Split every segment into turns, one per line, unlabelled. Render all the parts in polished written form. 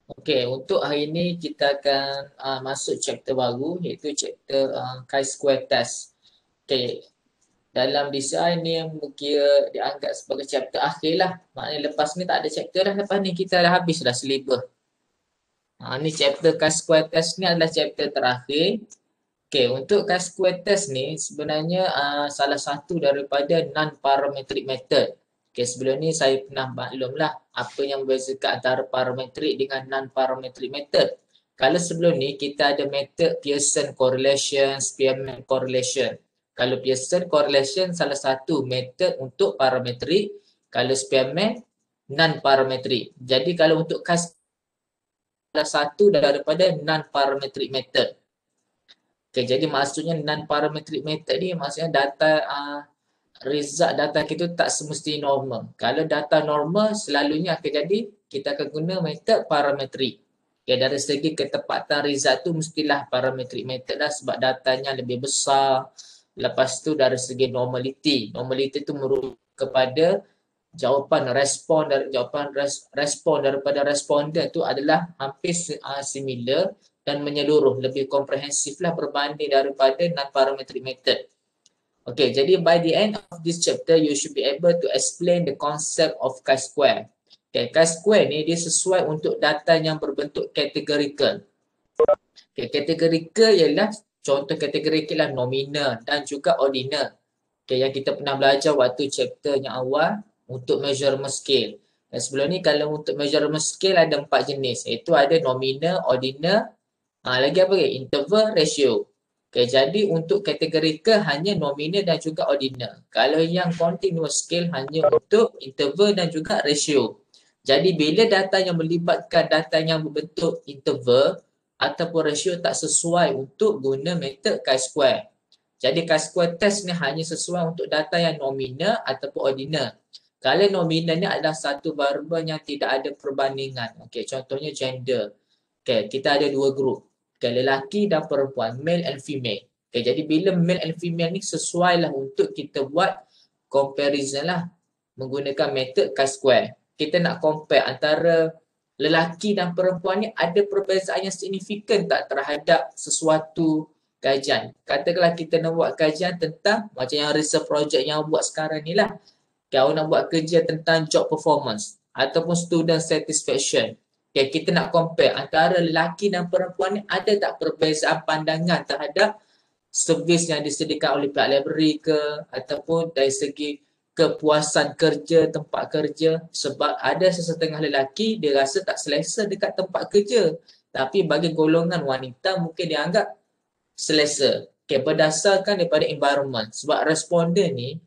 Okey, untuk hari ini kita akan masuk chapter baru iaitu chapter chi-square test. Okey, dalam design ni yang kira dianggap sebagai chapter akhir lah. Maknanya lepas ni tak ada chapter dah. Lepas ni kita dah habis dah syllabus. Ni chapter chi-square test ni adalah chapter terakhir. Okey, untuk chi-square test ni sebenarnya salah satu daripada non-parametric method. Okey, sebelum ni saya pernah maklumlah apa yang membezakan antara parametric dengan non-parametric method. Kalau sebelum ni kita ada method Pearson correlation, Spearman correlation. Kalau Pearson correlation salah satu method untuk parametrik, kalau Spearman non-parametric. Jadi kalau untuk salah satu daripada non-parametric method. Okay, jadi maksudnya non-parametric method ni maksudnya data result data kita tak semestinya normal. Kalau data normal selalunya akan jadi kita akan guna metod parametrik. Okay, dari segi ketepatan result tu mestilah parametric method lah sebab datanya lebih besar. Lepas tu dari segi normality. Normality tu merujuk kepada jawapan respon daripada responden tu adalah hampir similar dan menyeluruh, lebih komprehensif lah berbanding daripada non-parametric method. Okay, jadi by the end of this chapter, you should be able to explain the concept of chi-square. Okay, chi-square ni dia sesuai untuk data yang berbentuk categorical. Okay, categorical ialah contoh categorical lah nominal dan juga ordinal. Okay, yang kita pernah belajar waktu chapter yang awal untuk measurement scale. Dan sebelum ni kalau untuk measurement scale ada 4 jenis iaitu ada nominal, ordinal, lagi apa lagi? Interval, ratio. Okay, jadi untuk categorical hanya nominal dan juga ordinal. Kalau yang continuous scale hanya untuk interval dan juga ratio. Jadi bila data yang melibatkan data yang berbentuk interval ataupun ratio tak sesuai untuk guna metod chi-square. Jadi chi-square test ni hanya sesuai untuk data yang nominal ataupun ordinal. Kalau nominal ni adalah satu variabel yang tidak ada perbandingan. Okey, contohnya gender. Okey, kita ada dua grup. Okey, lelaki dan perempuan, male and female. Okey, jadi bila male and female ni sesuai lah untuk kita buat comparison lah menggunakan metod chi-square. Kita nak compare antara lelaki dan perempuan ni ada perbezaan yang signifikan tak terhadap sesuatu kajian. Katakanlah kita nak buat kajian tentang macam yang research project yang buat sekarang ni lah. Kau nak buat kerja tentang job performance ataupun student satisfaction. Okay, kita nak compare antara lelaki dan perempuan ni ada tak perbezaan pandangan terhadap servis yang disediakan oleh pihak library ke ataupun dari segi kepuasan kerja, tempat kerja. Sebab ada sesetengah lelaki dia rasa tak selesa dekat tempat kerja. Tapi bagi golongan wanita mungkin dia anggap selesa. Okay, berdasarkan daripada environment. Sebab responden ni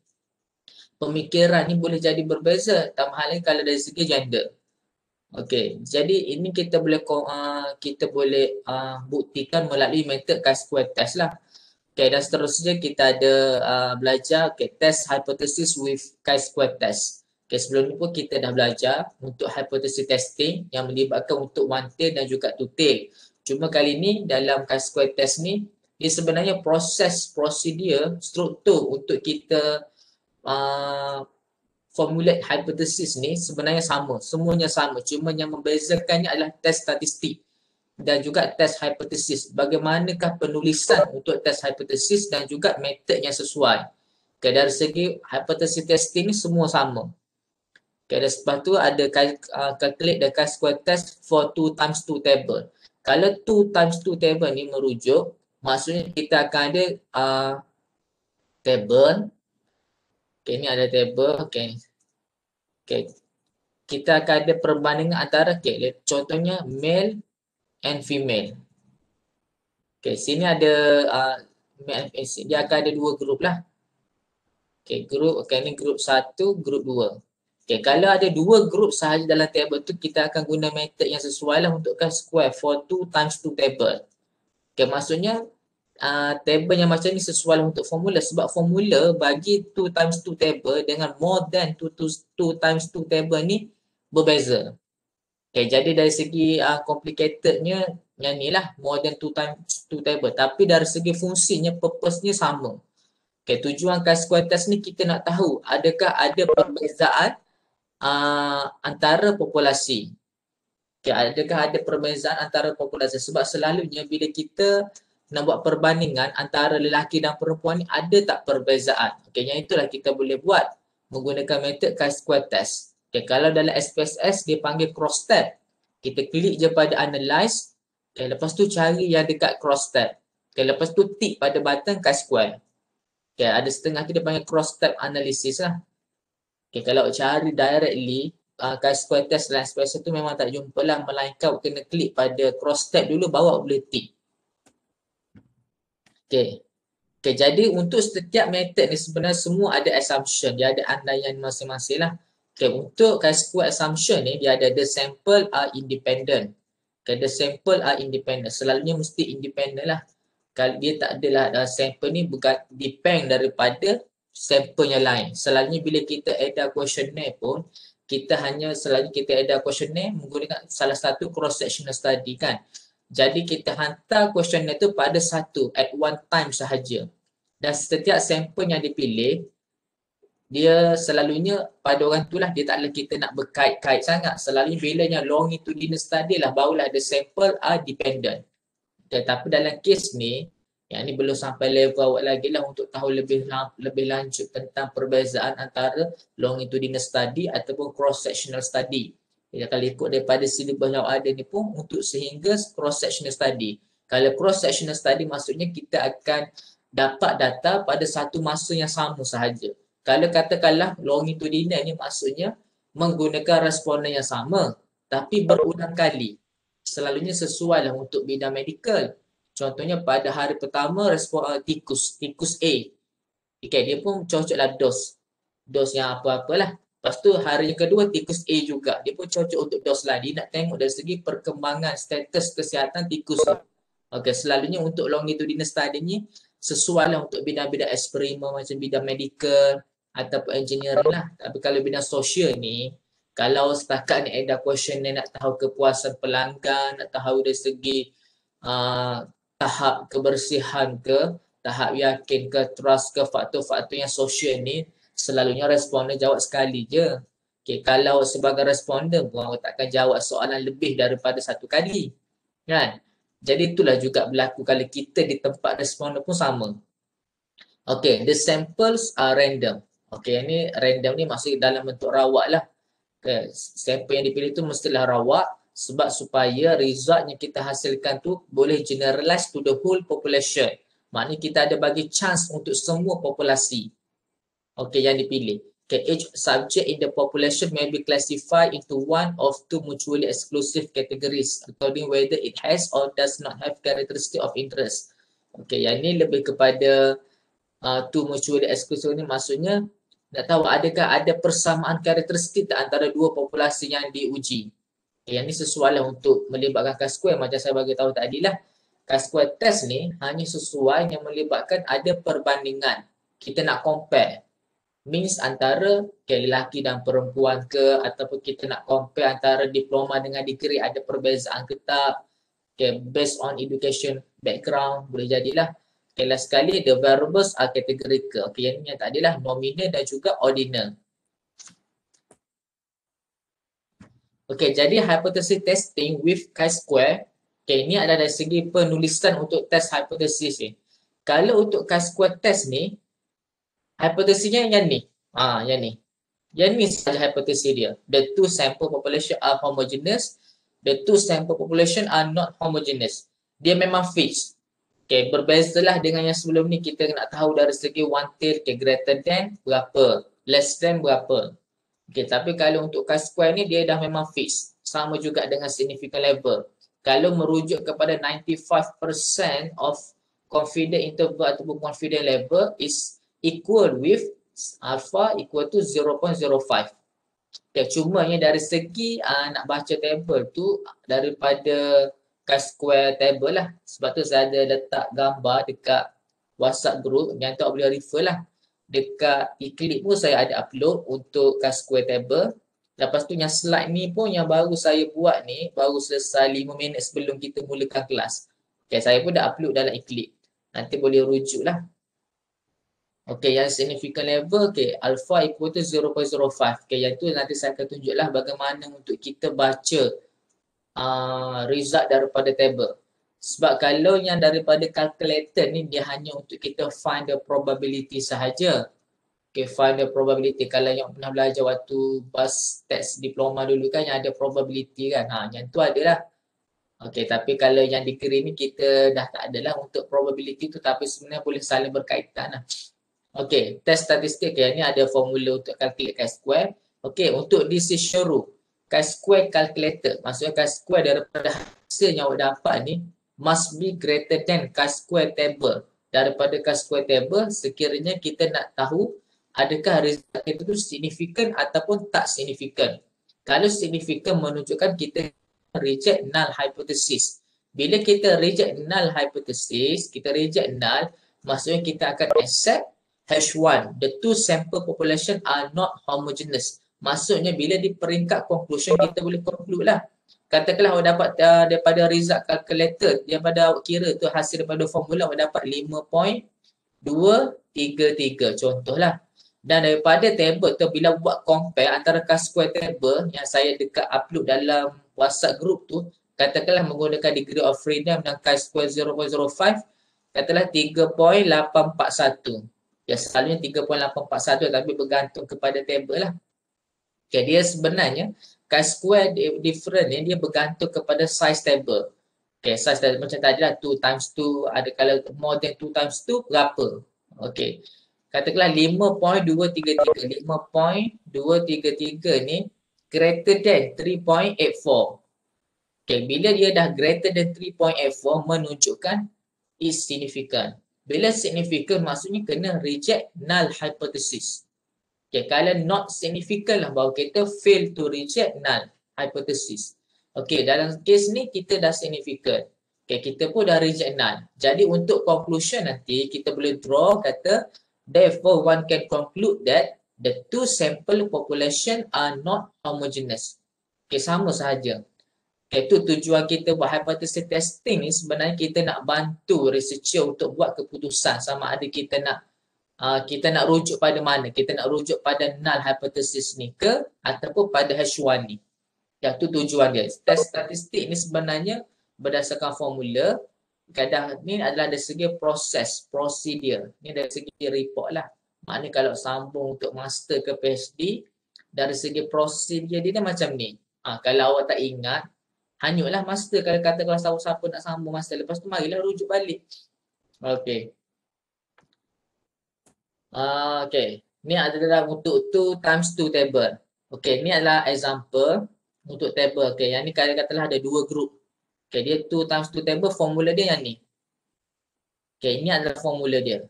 pemikiran ni boleh jadi berbeza. Tambah hal lagi kalau dari segi gender. Okey, jadi ini kita boleh buktikan melalui metod chi-square test lah. Okey, dan seterusnya kita ada belajar test hypothesis with chi-square test. Okey, sebelum ni pun kita dah belajar untuk hypothesis testing yang melibatkan untuk one tail dan juga two tail. Cuma kali ni dalam chi-square test ni dia sebenarnya prosedur, struktur untuk kita formulate hypothesis ni sebenarnya sama. Semuanya sama. Cuma yang membezakannya adalah test statistik dan juga test hypothesis. Bagaimanakah penulisan untuk test hypothesis dan juga metod yang sesuai. Okay, dari segi hypothesis testing ni semua sama. Okay, dan lepas tu ada calculate the chi-square test for 2 times 2 table. Kalau 2 times 2 table ni merujuk, maksudnya kita akan ada table. Okay, ni ada table. Okay. Okay. Kita akan ada perbandingan antara contohnya male and female. Okay, sini ada dia akan ada dua grup lah. Okay, ni grup 1, grup 2. Okay, kalau ada dua grup sahaja dalam table tu kita akan guna metod yang sesuai lah untuk chi-square for 2 times 2 table. Okay, maksudnya table yang macam ni sesuai untuk formula sebab formula bagi 2 times 2 table dengan more than 2 times 2 table ni berbeza. Okay, jadi dari segi complicatednya yang ni lah more than 2 times 2 table tapi dari segi fungsinya, purpose-nya sama. Okay, tujuan chi-square test ni kita nak tahu adakah ada perbezaan antara populasi. Okay, adakah ada perbezaan antara populasi? Sebab selalunya bila kita nak buat perbandingan antara lelaki dan perempuan ni, ada tak perbezaan? Okay, yang itulah kita boleh buat menggunakan metod chi-square test. Okay, kalau dalam SPSS dia panggil cross tab. Kita klik je pada analyze. Okay, lepas tu cari yang dekat cross tab. Okay, lepas tu tick pada button chi-square. Okay, ada setengah tu dia panggil cross tab analysis lah. Okay, kalau cari directly, chi-square test dan SPSS tu memang tak jumpa lah. Melainkan kena klik pada cross tab dulu, bawa boleh tick. Okay. Okay, jadi untuk setiap method ni sebenarnya semua ada assumption. Dia ada andaian masing-masing lah. Okay, untuk chi-square assumption ni, dia ada the sample are independent. Okay, the sample are independent. Selalunya mesti independent lah. Kalau dia tak adalah sampel ni depend daripada sampel yang lain. Selalunya bila kita edar questionnaire pun, selalunya kita edar questionnaire menggunakan salah satu cross-sectional study kan. Jadi kita hantar questionnaire tu pada satu at one time sahaja. Dan setiap sampel yang dipilih, dia selalunya pada orang tu lah, dia tak boleh kita nak berkait-kait sangat. Selalunya bila yang longitudinal study lah, barulah the sample are dependent. Tetapi dalam kes ni, yang ni belum sampai level awak lagi lah untuk tahu lebih lanjut tentang perbezaan antara longitudinal study ataupun cross-sectional study. Jadi kalau ikut daripada silibus yang ada ni pun untuk sehingga cross-sectional study. Kalau cross-sectional study maksudnya kita akan dapat data pada satu masa yang sama sahaja. Kalau katakanlah longitudinal ni maksudnya menggunakan responden yang sama tapi berulang kali. Selalunya sesuai lah untuk bidang medical. Contohnya pada hari pertama respon tikus A. Okay, dia pun cocoklah dos yang apa-apalah. Lepas tu hari yang kedua tikus A juga. Dia pun cocok untuk dos lain. Dia nak tengok dari segi perkembangan status kesihatan tikus. Okay, selalunya untuk longitudinal study ni sesuai lah untuk bidang-bidang eksperimen macam bidang medical ataupun engineering lah. Tapi kalau bidang sosial ni, kalau setakat ni ada question ni nak tahu kepuasan pelanggan, nak tahu dari segi tahap kebersihan ke, tahap yakin ke, trust ke, faktor-faktor yang sosial ni, selalunya responden jawab sekali je. Okay, kalau sebagai responden pun awak takkan jawab soalan lebih daripada satu kali. Kan? Jadi itulah juga berlaku kalau kita di tempat responden pun sama. Okay, the samples are random. Okay, ini random ni maksudnya dalam bentuk rawak lah. Okay, sampel yang dipilih tu mestilah rawak sebab supaya result yang kita hasilkan tu boleh generalize to the whole population. Maknanya kita ada bagi chance untuk semua populasi. Okay, yang dipilih. Okay, each subject in the population may be classified into one of two mutually exclusive categories according whether it has or does not have characteristic of interest. Okay, yang ni lebih kepada two mutually exclusive ni maksudnya nak tahu adakah ada persamaan karakteristik antara dua populasi yang diuji. Yang ni sesuai lah untuk melibatkan chi-square macam saya bagi tahu tadi lah. Chi-square test ni hanya sesuai yang melibatkan ada perbandingan. Kita nak compare. Means antara lelaki dan perempuan ke ataupun kita nak compare antara diploma dengan degree ada perbezaan ke tak. Based on education background boleh jadilah. Last sekali, the variables are categorical. Yang tadi lah nominal dan juga ordinal. Jadi hypothesis testing with chi-square. Ini adalah dari segi penulisan untuk test hypothesis ni. Kalau untuk chi-square test ni, hipotesisnya yang ni. Yang ni. Yang ni sahaja hipotesis dia. The two sample population are homogeneous. The two sample population are not homogeneous. Dia memang fixed. Berbezalah dengan yang sebelum ni kita nak tahu dari segi one tail, greater than berapa, less than berapa. Tapi kalau untuk chi-square ni dia dah memang fix. Sama juga dengan significant level. Kalau merujuk kepada 95% of confidence interval ataupun confidence level is equal with alpha equal to 0.05. Cumanya dari segi nak baca table tu daripada chi-square table lah. Sebab tu saya ada letak gambar dekat WhatsApp group yang tu boleh refer lah. Dekat e-clip pun saya ada upload untuk chi-square table. Lepas tu yang slide ni pun yang baru saya buat ni, baru selesai 5 minit sebelum kita mulakan kelas. Saya pun dah upload dalam e-clip. Nanti boleh rujuk lah. Yang significant level, alpha equal to 0.05. Yang tu nanti saya akan tunjuklah bagaimana untuk kita baca result daripada table. Sebab kalau yang daripada calculator ni dia hanya untuk kita find the probability sahaja. Okay, find the probability. Kalau yang pernah belajar waktu bas teks diploma dulu kan yang ada probability kan. Yang tu adalah. Okay, tapi kalau yang degree ni kita dah tak adalah untuk probability tu, tapi sebenarnya boleh saling berkaitan lah. Okay, test statistik. Okay, ni ada formula untuk calculate chi-square. Okay, untuk decision rule. Chi-square calculator. Maksudnya chi-square daripada hasil yang awak dapat ni must be greater than chi-square table. Daripada chi-square table, sekiranya kita nak tahu adakah result itu signifikan ataupun tak signifikan. Kalau signifikan menunjukkan kita reject null hypothesis. Bila kita reject null hypothesis, kita reject null, maksudnya kita akan accept H1, the two sample population are not homogeneous. Maksudnya bila di peringkat conclusion kita boleh conclude lah. Katakanlah awak dapat daripada result calculator, daripada awak kira tu hasil daripada formula awak dapat 5.233 contohlah. Dan daripada table tu bila buat compare antara chi-square table yang saya dekat upload dalam WhatsApp group tu, katakanlah menggunakan degree of freedom dan chi-square 0.05, katakanlah 3.841. Ya, selalunya 3.841 tapi bergantung kepada table lah. Okay, dia sebenarnya chi-square different ni dia bergantung kepada size table. Okay, size table macam tadi lah 2 times 2, ada kalau more than 2 times 2 berapa? Okay. Katakanlah 5.233. 5.233 ni greater than 3.84. Okay, bila dia dah greater than 3.84 menunjukkan is significant. Bila significant maksudnya kena reject null hypothesis. Okay, kalau not significant lah baru kita fail to reject null hypothesis. Okay, dalam case ni kita dah significant. Okay, kita pun dah reject null. Jadi untuk conclusion nanti kita boleh draw kata therefore one can conclude that the two sample population are not homogeneous. Okay, sama sahaja. Okay, itu tujuan kita buat hypothesis testing ni sebenarnya kita nak bantu researcher untuk buat keputusan sama ada kita nak rujuk pada mana. Kita nak rujuk pada null hypothesis ni ke ataupun pada H1 ni. Yang tu tujuan dia. Test statistik ni sebenarnya berdasarkan formula. Kadang ni adalah dari segi proses, prosedur. Ni dari segi report lah. Maknanya kalau sambung untuk master ke PhD, dari segi prosedur dia macam ni. Kalau awak tak ingat, hanyutlah master. Kalau kata kalau siapa nak sambung master, lepas tu marilah rujuk balik. Okay. Okay. Ni adalah untuk 2 times 2 table. Okay, ni adalah example untuk table. Okay, yang ni katalah ada 2 group. Okay, dia 2 times 2 table, formula dia yang ni. Okay, ini adalah formula dia.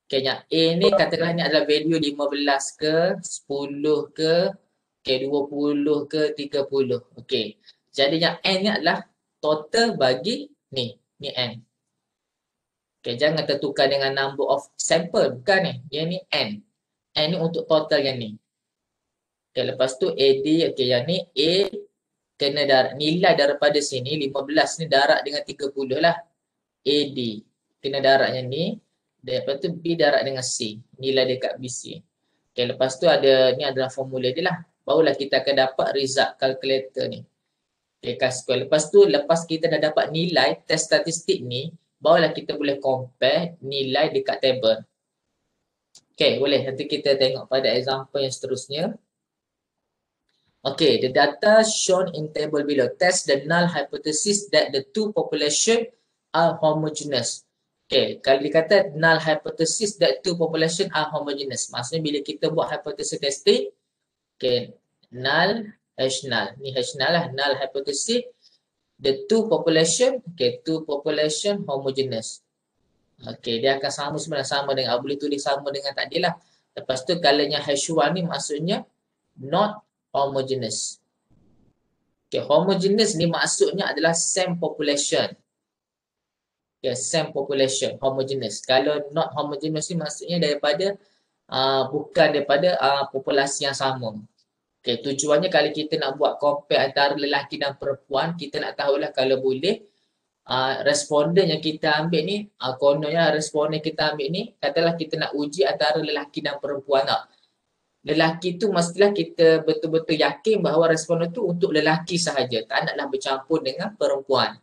Okay, yang A ni katakanlah ni adalah value 15 ke, 10 ke, okay, 20 ke, 30. Okay, jadi yang N ni adalah total bagi ni N. Okay, jangan tertukar dengan number of sample, bukan ni. Yang ni N. N ni untuk total yang ni. Okay, lepas tu AD, okay, yang ni A kena nilai daripada sini 15 ni darab dengan 30 lah. AD kena darabnya ni, lepas tu B darab dengan C, nilai dekat BC. Okay, lepas tu ada ni adalah formula dia lah. Barulah kita akan dapat result calculator ni. Okay, chi-square. Lepas tu lepas kita dah dapat nilai test statistik ni, barulah kita boleh compare nilai dekat table. Okay, boleh. Nanti kita tengok pada example yang seterusnya. Okay, the data shown in table below test the null hypothesis that the two population are homogeneous. Okay, kalau dikata null hypothesis that two population are homogeneous, maksudnya bila kita buat hypothesis testing, okay, null, H null, ni H null lah, null hypothesis, the two population, okay, two population homogeneous. Okay, dia akan sama sebenarnya, sama dengan, boleh tulis sama dengan tadi lah. Lepas tu kalau yang H1 ni maksudnya not homogeneous. Okay, homogeneous ni maksudnya adalah same population. Okay, same population, homogeneous. Kalau not homogeneous ni maksudnya daripada bukan daripada populasi yang sama. Okay, tujuannya kalau kita nak buat compare antara lelaki dan perempuan, kita nak tahulah kalau boleh responden yang kita ambil ni, kononnya responden kita ambil ni, katalah kita nak uji antara lelaki dan perempuan tak. lelaki tu mestilah kita betul-betul yakin bahawa responder tu untuk lelaki sahaja, tak naklah bercampur dengan perempuan.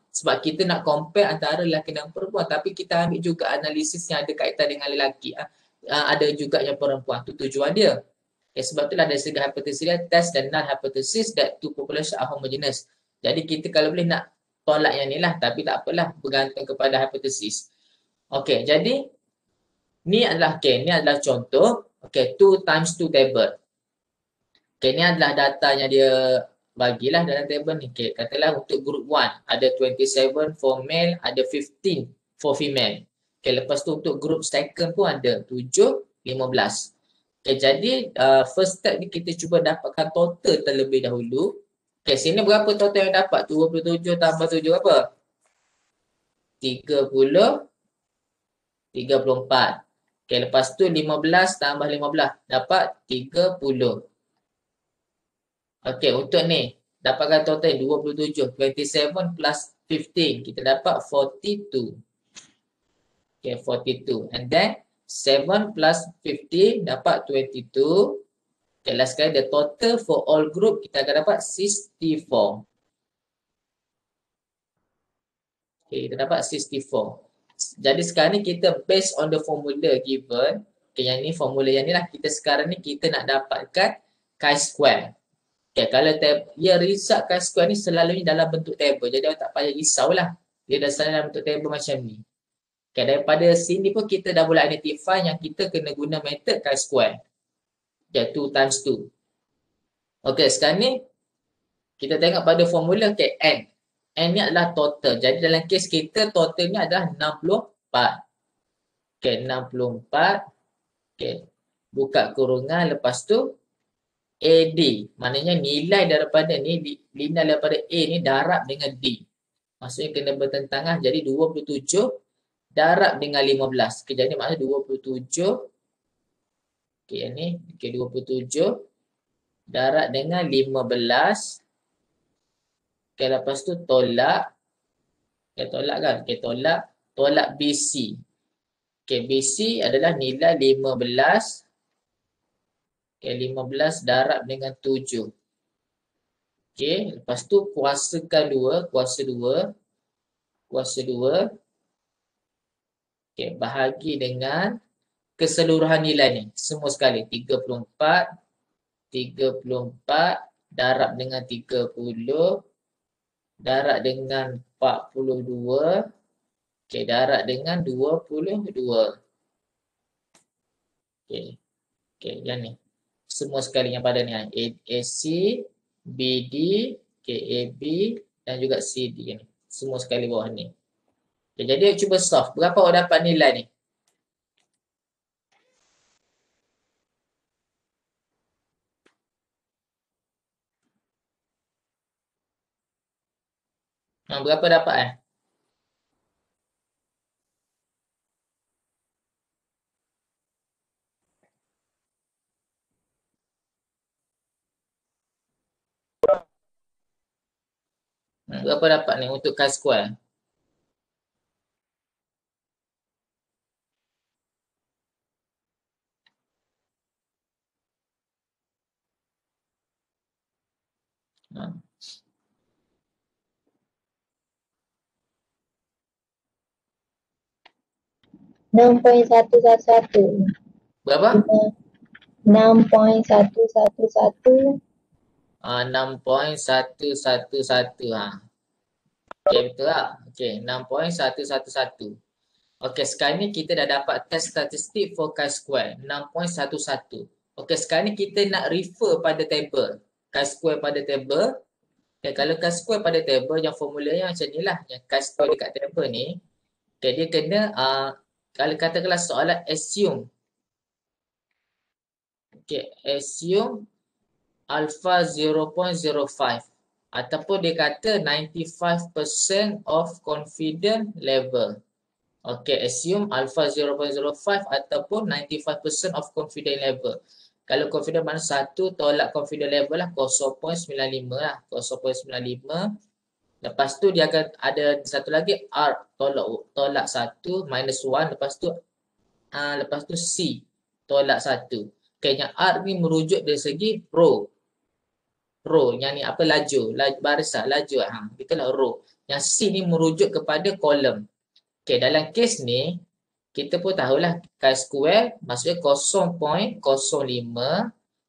Sebab kita nak compare antara lelaki dan perempuan, tapi kita ambil juga analisis yang ada kaitan dengan lelaki. Ada juga yang perempuan, tu tujuan dia. Okay, sebab itulah dari segi hypothesis dia, test dan null hypothesis that two population are homogeneous. Jadi kita kalau boleh nak tolak yang ni lah, tapi tak apalah, bergantung kepada hypothesis. Okey, jadi ni adalah contoh. Okey, 2 times 2 table. Okey, ni adalah data yang dia bagilah dalam table ni. Okey, katalah untuk group 1 ada 27 for male, ada 15 for female. Okey, lepas tu untuk group second pun ada 7, 15. Okey, jadi first step ni kita cuba dapatkan total terlebih dahulu. Okey, sini berapa total yang dapat? 27 tambah 7 apa? 30, 34. Okey, lepas tu 15 tambah 15 dapat 30. Okey, untuk ni dapatkan total 27. 27 plus 15 kita dapat 42. Okey, 42. And then 7 plus 50 dapat 22. Okay, last sekali the total for all group kita akan dapat 64. Okay, kita dapat 64. Jadi sekarang ni kita based on the formula given. Okay, yang ni formula yang ni lah. Kita sekarang ni kita nak dapatkan chi-square. Okay, kalau dia result chi-square ni selalunya dalam bentuk table. Jadi awak tak payah risau lah. Dia dah selalu dalam bentuk table macam ni. Okay, daripada sini pun kita dah boleh identify yang kita kena guna method chi-square. Okay, 2 times 2. Okay, sekarang ni kita tengok pada formula N. N ni adalah total. Jadi dalam kes kita totalnya adalah 64. Okay, 64. Okay, buka kurungan lepas tu AD. Maknanya nilai daripada ni, nilai daripada A ni darab dengan D. Maksudnya kena bertentangan. Jadi 27 darab dengan 15. Okay, jadi maknanya 27. Okay, ni. Okay, 27 darab dengan 15. Okay, lepas tu tolak. Okay, tolak kan? Okay, tolak BC. Okay, BC adalah nilai 15. Okay, 15 darab dengan 7. Okay, lepas tu kuasakan 2. Kuasa 2. Okay, bahagi dengan keseluruhan nilai ni. Semua sekali. 34 darab dengan 30. Darab dengan 42. Okay, darab dengan 22. Okay. Okay, yang ni. Semua sekali yang pada ni. AC, BD, AB dan juga CD. Ni. Semua sekali bawah ni. Okay, jadi cuba solve. Berapa awak dapat nilai ni? Berapa dapat Berapa dapat ni untuk chi-square? Hmm. Berapa?
6.111.
6.111. Okay, betul tak? Okay, 6.111. Okay, sekarang ni kita dah dapat test statistik for chi-square. 6.11. Okay, sekarang ni kita nak refer pada table. Chi-square pada table. Okay, kalau chi-square pada table, yang formulanya macam ni lah. Yang chi-square dekat table ni. Okay, dia kena, kalau katakanlah soalan assume. Okay, assume alpha 0.05. Ataupun dia kata 95% of confidence level. Okay, assume alpha 0.05 ataupun 95% of confidence level. Kalau confidence mana 1, tolak confidence level lah 0.95 lah. 0.95. Lepas tu dia akan ada satu lagi R, tolak 1, minus 1. Lepas tu C, tolak 1. Okay, yang R ni merujuk dari segi row. Yang ni apa, laju barisan, laju. Itulah row. Yang C ni merujuk kepada kolom. Okay, dalam kes ni, kita pun tahulah chi-square maksudnya 0.05.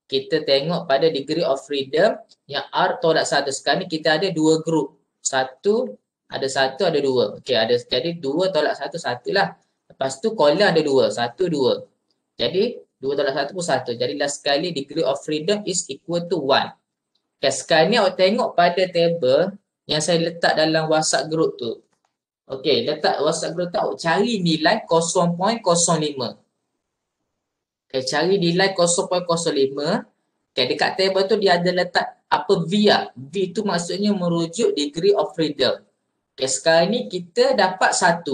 Kita tengok pada degree of freedom yang R tolak 1. Sekarang ni kita ada dua grup. Satu, ada dua. Okey, jadi 2 tolak 1, 1 lah. Lepas tu kolom ada 2, 1, 2. Jadi 2 tolak 1 pun 1. Jadi last sekali degree of freedom is equal to 1. Okay, sekarang ni awak tengok pada table yang saya letak dalam WhatsApp group tu. Okey, letak WhatsApp group tu, cari nilai 0.05. Okay, cari nilai 0.05. Okay, dekat table tu dia ada letak apa V lah. V tu maksudnya merujuk degree of freedom. Okay, sekarang ni kita dapat 1.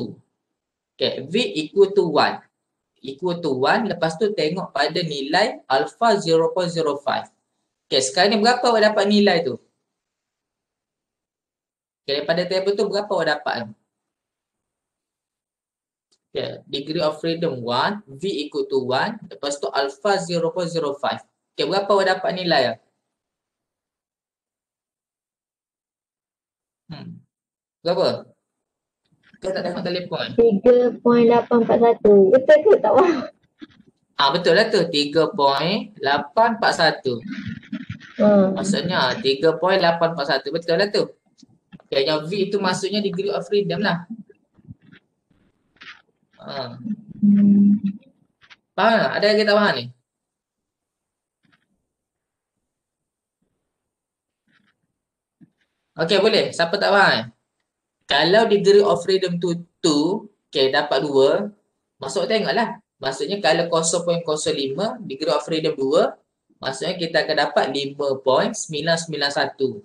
Okay, V equal to 1. Equal to 1. Lepas tu tengok pada nilai alpha 0.05. Okay, sekarang ni berapa awak dapat nilai tu? Okay, daripada table tu berapa awak dapat? Okay, degree of freedom 1, V equal to 1, lepas tu alpha 0.05. Okay, berapa awak dapat nilai? Berapa? Kau tak tengok telefon?
3.841. Betul ke tak faham?
Betul lah tu, 3.841. Maksudnya 3.841, betul lah tu. Okay, yang V tu maksudnya degree of freedom lah. Faham tak? Ada yang kita faham ni? Okay, boleh. Siapa tak faham? Kalau degree of freedom tu 2, okay, dapat 2, masuk tengoklah. Maksudnya kalau 0.05, degree of freedom 2, maksudnya kita akan dapat 5.991.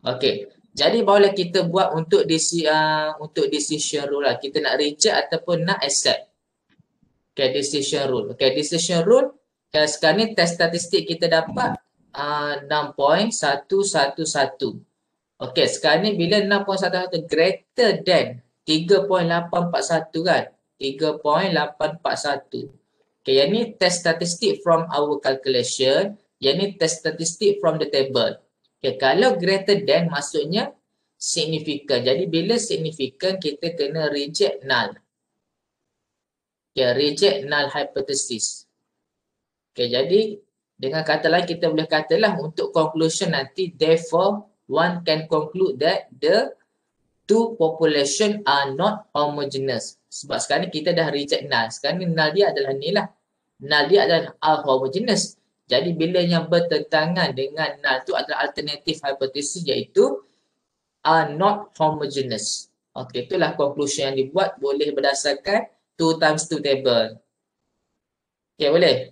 Okay. Jadi boleh kita buat untuk decision rule lah. Kita nak reject ataupun nak accept. Okay, decision rule. Okay, decision rule. Kalau sekarang ni test statistik kita dapat 6.111. Okay, sekarang ni bila 6.11 greater than 3.841 kan? 3.841. Okay, yang ni test statistik from our calculation. Yang ni test statistik from the table. Okay, kalau greater than maksudnya significant. Jadi bila significant kita kena reject null. Okay, reject null hypothesis. Okay, jadi dengan kata lain kita boleh katalah untuk conclusion nanti, therefore one can conclude that the two population are not homogeneous. Sebab sekarang ni kita dah reject null. Sekarang ni null dia adalah ni lah. Null dia adalah are homogeneous. Jadi bila yang bertentangan dengan null tu adalah alternative hypothesis, iaitu are not homogeneous. Okey, itulah conclusion yang dibuat boleh berdasarkan 2 times 2 table. Okey, boleh?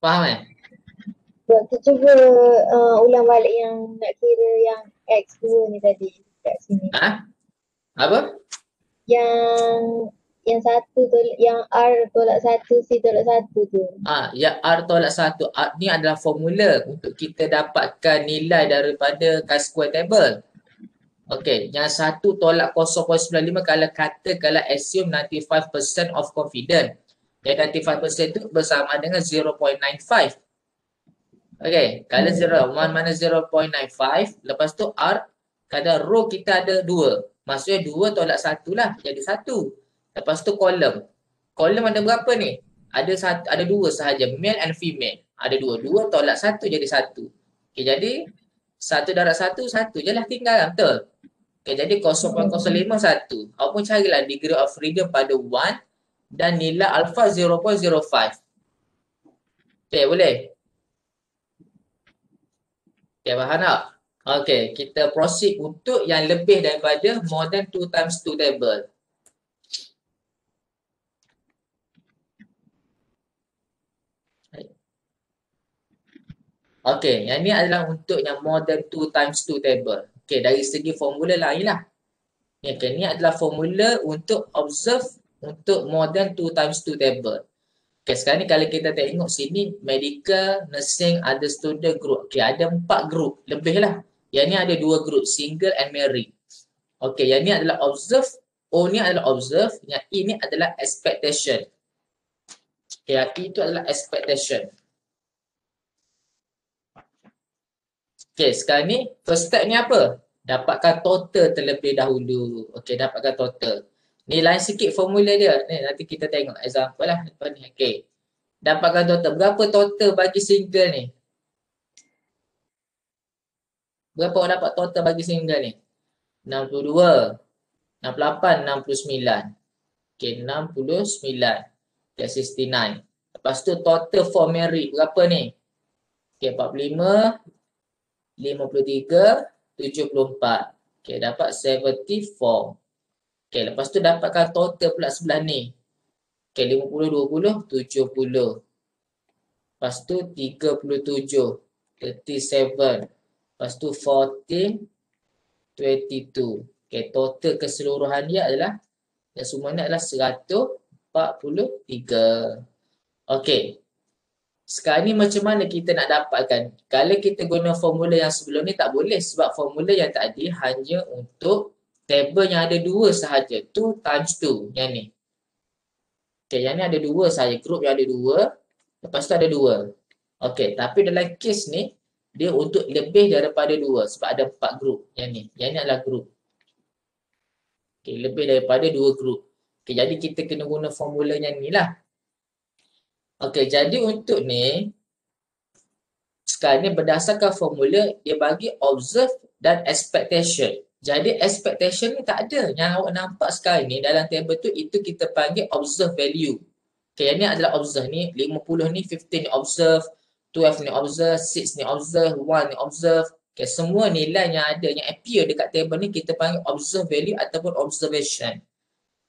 Faham
Doktor cuba ulang balik yang nak kira yang X2 ni tadi kat sini.
Apa?
Yang satu tolak, yang R tolak 1, C tolak 1 tu.
Yang R tolak 1. Ni adalah formula untuk kita dapatkan nilai daripada chi-square table. Okey, yang satu tolak 0.95 kalau assume 95% of confidence. Dan 95% itu bersama dengan 0.95. Okey, kalau 1 minus 0.95, lepas tu R, kadar row kita ada 2. Maksudnya 2 tolak 1 lah, jadi 1. Lepas tu kolom. Kolom ada berapa ni? Ada 2 sahaja, male and female. Ada 2. 2 tolak 1 jadi 1. Okey, jadi 1 darab 1, 1 je lah tinggal lah, betul? Okey, jadi 0.05, 1. Awak pun carilah degree of freedom pada 1 dan nilai alpha 0.05. Okey, boleh? Okey, faham tak? Okey, kita proceed untuk yang lebih daripada more than 2 times 2 table. Okey, yang ni adalah untuk yang more than 2 times 2 table. Okey, dari segi formula lain lah. Okey, ni adalah formula untuk observe untuk more than 2 times 2 table. Okey, sekarang ni kalau kita tengok sini, medical, nursing, ada student group. Okey, ada 4 group, lebih lah. Yang ni ada 2 group, single and married. Okey, yang ni adalah observe. O ni adalah observe. Yang E ni adalah expectation. Okay, itu adalah expectation. Okay, sekarang ni first step ni apa? Dapatkan total terlebih dahulu. Okay, dapatkan total. Ni lain sikit formula dia. Ni nanti kita tengok example lah lepas ni. Okay. Dapatkan total. Berapa total bagi single ni? Berapa orang dapat total bagi single ni? 62, 68, 69. Okay, 69. Okay, 69. Lepas tu total for married berapa ni? Okay, 45, 53, 74. Okay, dapat 74. Okay, lepas tu dapatkan total pula sebelah ni. Okay, 50, 20, 70. Lepas tu 37, 37. Lepas tu 14, 22. Okay, total keseluruhan dia adalah yang semua ni adalah 143. Okay. Sekarang ni macam mana kita nak dapatkan? Kalau kita guna formula yang sebelum ni tak boleh sebab formula yang tadi hanya untuk table yang ada dua sahaja. 2 times 2 yang ni. Okay, yang ni ada dua sahaja. Group yang ada dua. Lepas tu ada dua. Okay, tapi dalam kes ni dia untuk lebih daripada dua sebab ada 4 group yang ni. Yang ni adalah group. Okay, lebih daripada 2 group. Okay, jadi kita kena guna formula yang ni lah. Okay, jadi untuk ni sekarang ni berdasarkan formula dia bagi observe dan expectation. Jadi expectation ni tak ada. Yang awak nampak sekarang ni dalam table tu itu kita panggil observe value. Okay, yang ni adalah observe ni 50 ni 15 ni observe, 12 ni observe, 6 ni observe, 1 ni observe. Okay, semua nilai yang ada yang appear dekat table ni kita panggil observe value ataupun observation.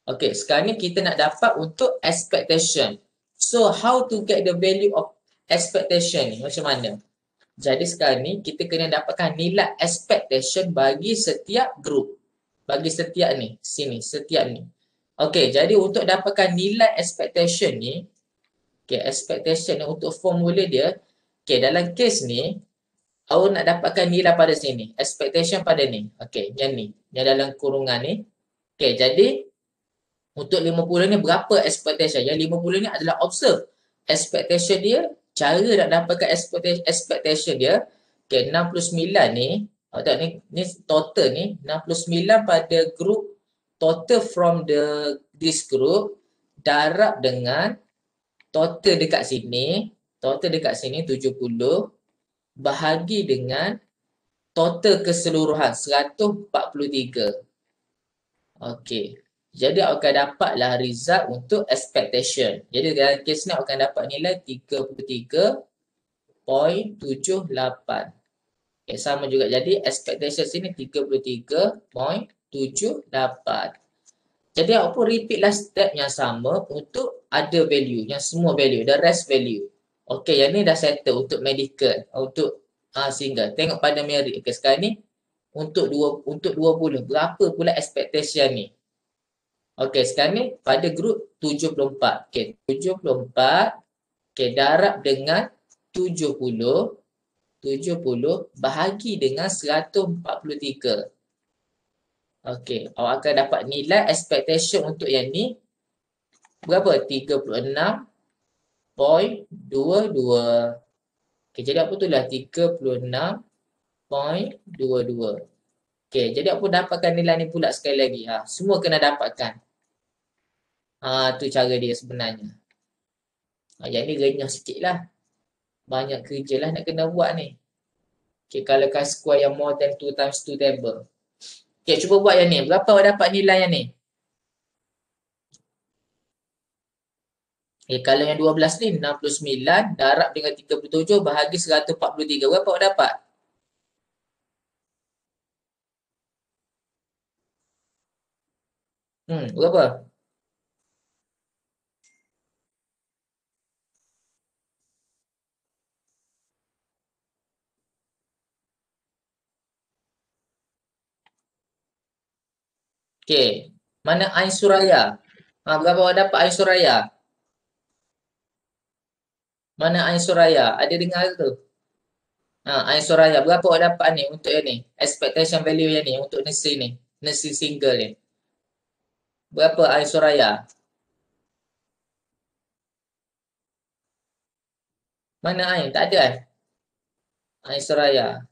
Okay, sekarang ni kita nak dapat untuk expectation. So how to get the value of expectation ni macam mana? Jadi sekarang ni kita kena dapatkan nilai expectation bagi setiap group. Bagi setiap ni, sini, setiap ni. Okey, jadi untuk dapatkan nilai expectation ni, okey, expectation ni untuk formula dia, okey, dalam kes ni, awak nak dapatkan nilai pada sini. Expectation pada ni. Okey, yang ni. Yang dalam kurungan ni. Okey, jadi untuk 50 ni berapa expectation? Yang 50 ni adalah observe. Expectation dia, cara nak dapatkan expectation dia, okay, 69 ni, tak ni total ni, 69 pada group total from this group darab dengan total dekat sini 70 bahagi dengan total keseluruhan 143. Okey. Jadi awak akan dapatlah result untuk expectation. Jadi dalam kes ni awak akan dapat nilai 33.78. Okay, sama juga. Jadi expectation sini 33.78. Jadi awak pun repeat lah step yang sama untuk other value. Yang semua value. The rest value. Okay, yang ni dah settle untuk medical. Untuk single. Tengok pada merit. Okay, sekarang ni untuk 20. Berapa pula expectation ni? Okey, sekarang ni pada group 74. Okey, 74. Okey, darab dengan 70. 70 bahagi dengan 143. Okey, awak akan dapat nilai expectation untuk yang ni berapa? 36.22. Okey, jadi apa tu lah 36.22. Okey, jadi apa dapatkan nilai ni pula sekali lagi. Semua kena dapatkan. Tu cara dia sebenarnya. Yang ni renyah sikit lah. Banyak kerja lah nak kena buat ni. Okay, kalau kan square yang more than 2 times 2 table. Okay, cuba buat yang ni. Berapa awak dapat nilai yang ni? Okay, kalau yang 12 ni 69 darab dengan 37 bahagi 143. Berapa awak dapat? Berapa? Okay. Mana Ain Suraya? Berapa awak dapat Ain Suraya? Mana Ain Suraya? Ada dengar tu? Ain Suraya. Berapa awak dapat ni untuk yang ni? Expectation value yang ni untuk nursing ni. Nursing single ni. Berapa Ain Suraya? Mana Ain? Tak ada Ain Soraya.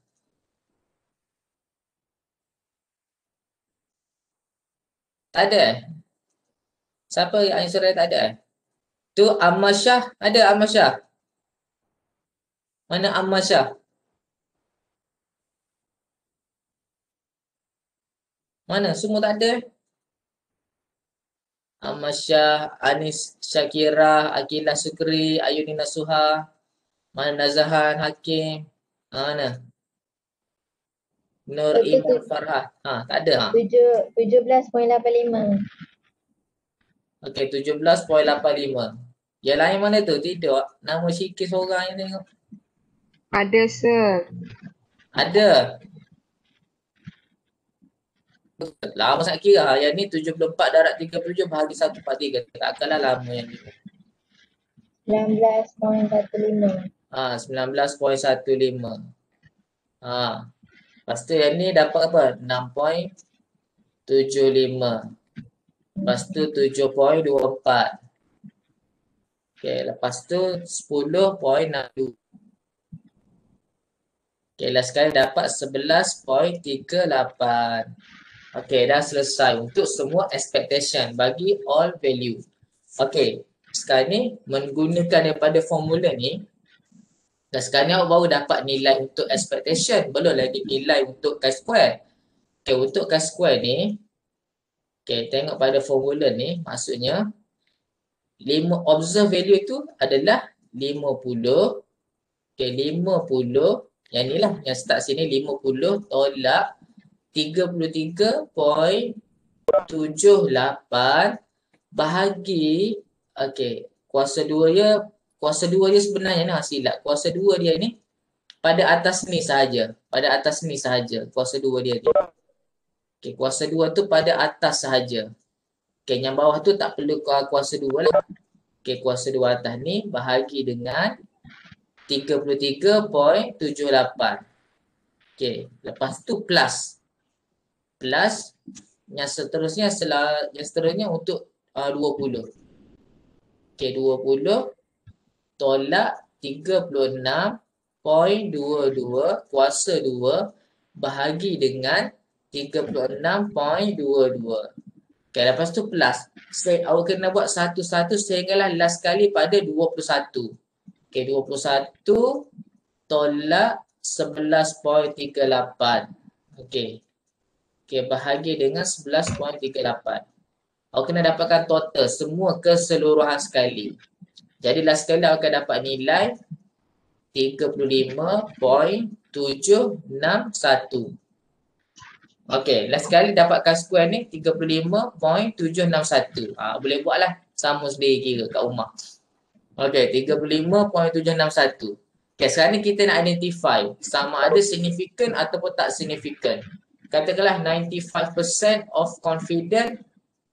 Tak ada Siapa Ain Soraya tak ada Tu Ahmad Syah. Ada Ahmad Syah? Mana Ahmad Syah? Mana? Semua tak ada. Ahmad Syah, Anis Syakira, Akilah Sukri, Ayuni Nasuha, mana Nazahan Hakim, mana? Nur
Betul tu
Iman Farhat. Tak ada
17.85.
Okey, 17.85. Yang lain mana tu? Tidak. Nama sikit seorang yang tengok.
Ada, sir.
Ada. Lama sangat kira. Yang ni 74 darab 37 bahagi 1/3. Takkanlah lama yang ni.
19.15.
19.15. Lepas tu yang ni dapat apa? 6.75. Lepas tu 7.24. Okey, lepas tu 10.62. Okey, last sekali dapat 11.38. Okey, dah selesai untuk semua expectation bagi all value. Okey, sekarang ni menggunakan daripada formula ni, dan sekarang ni awak baru dapat nilai untuk expectation, belum lagi nilai untuk chi-square. Okey, untuk chi-square ni, okey, tengok pada formula ni, maksudnya 5 observe value tu adalah 50. Okey, 50. Yang ni lah, yang start sini 50 tolak 33.78 bahagi, okey, kuasa 2 dia sebenarnya ni silap. Kuasa 2 dia ni pada atas ni sahaja. Pada atas ni sahaja kuasa 2 dia ni. Okey, kuasa 2 tu pada atas sahaja. Okey, yang bawah tu tak perlu kuasa 2 lah. Okey, kuasa 2 atas ni bahagi dengan 33.78. Okey, lepas tu plus yang seterusnya untuk 20. Okey, 20 tolak 36.22 kuasa 2 bahagi dengan 36.22. Okey, lepas tu plus. Awak kena buat satu-satu sehinggalah last kali pada 21. Okey, 21 tolak 11.38. Okey. Okey, bahagi dengan 11.38. Awak kena dapatkan total semua keseluruhan sekali. Jadi last sekali awak akan dapat nilai 35.761. Okey, last sekali dapatkan square ni 35.761. Boleh buatlah sama sendiri kira kat rumah. Okey, 35.761. Okey, sekarang ni kita nak identify sama ada significant ataupun tak significant. Katakanlah 95% of confident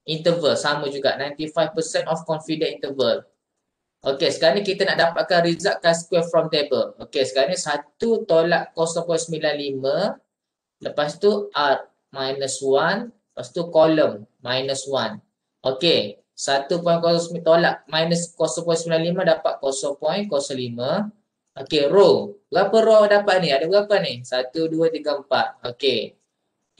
interval. Sama juga, 95% of confident interval. Okey, sekarang ni kita nak dapatkan result chi-square from table. Okey, sekarang ni 1 tolak 0.95. Lepas tu R minus 1. Lepas tu column minus 1. Okey, 1.0 tolak minus 0.95 dapat 0.05. Okey, row. Berapa row dapat ni? Ada berapa ni? 1, 2, 3, 4. Okey.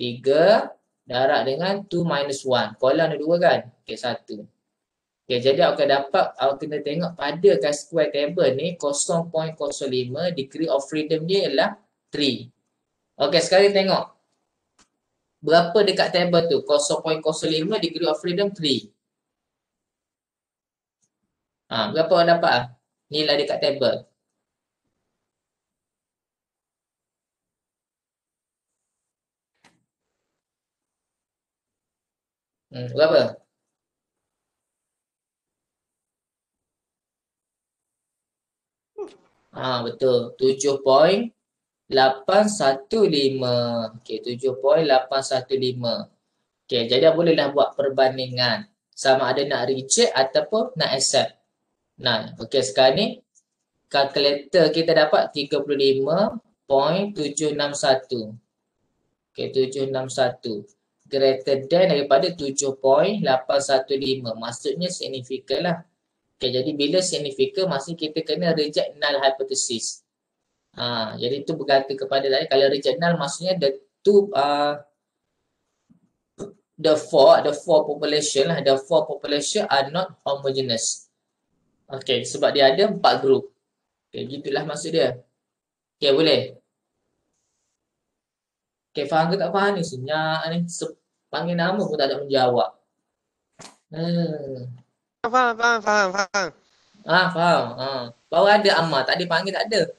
3 darab dengan 2 minus 1. Kolom ada 2 kan? Okey, 1. Okey, jadi awak akan dapat, awak kena tengok pada chi-square table ni 0.05 degree of freedom dia ialah 3. Okey, sekarang tengok. Berapa dekat table tu? 0.05 degree of freedom 3. Berapa awak dapat nilai dekat table? Berapa? Betul. 7.815. Okey, 7.815. Okey, jadi bolehlah buat perbandingan. Sama ada nak reject ataupun nak accept. Nah, okey, sekarang ni kalkulator kita dapat 35.761. Okey, 761. Greater than daripada 7.815. Maksudnya signifikan lah. Okay, jadi bila significant maksudnya kita kena reject null hypothesis. Jadi itu berkata kepada tadi kalau reject null maksudnya the four population are not homogeneous. Okay, sebab dia ada 4 group. Okay, gitulah maksud dia. Okay, boleh? Okay, faham ke tak faham ni? Senyap ni. Panggil nama pun tak ada menjawab.
Faham.
Faham. Baru ada Ammar. Tadi panggil tak ada.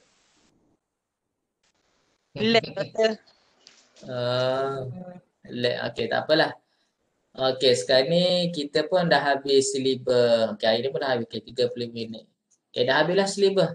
Lag betul.
Okay, tak apalah. Okay, sekarang ni kita pun dah habis silibus. Okay, hari ni pun dah habis. Okay, 30 minit. Okay, dah habislah silibus.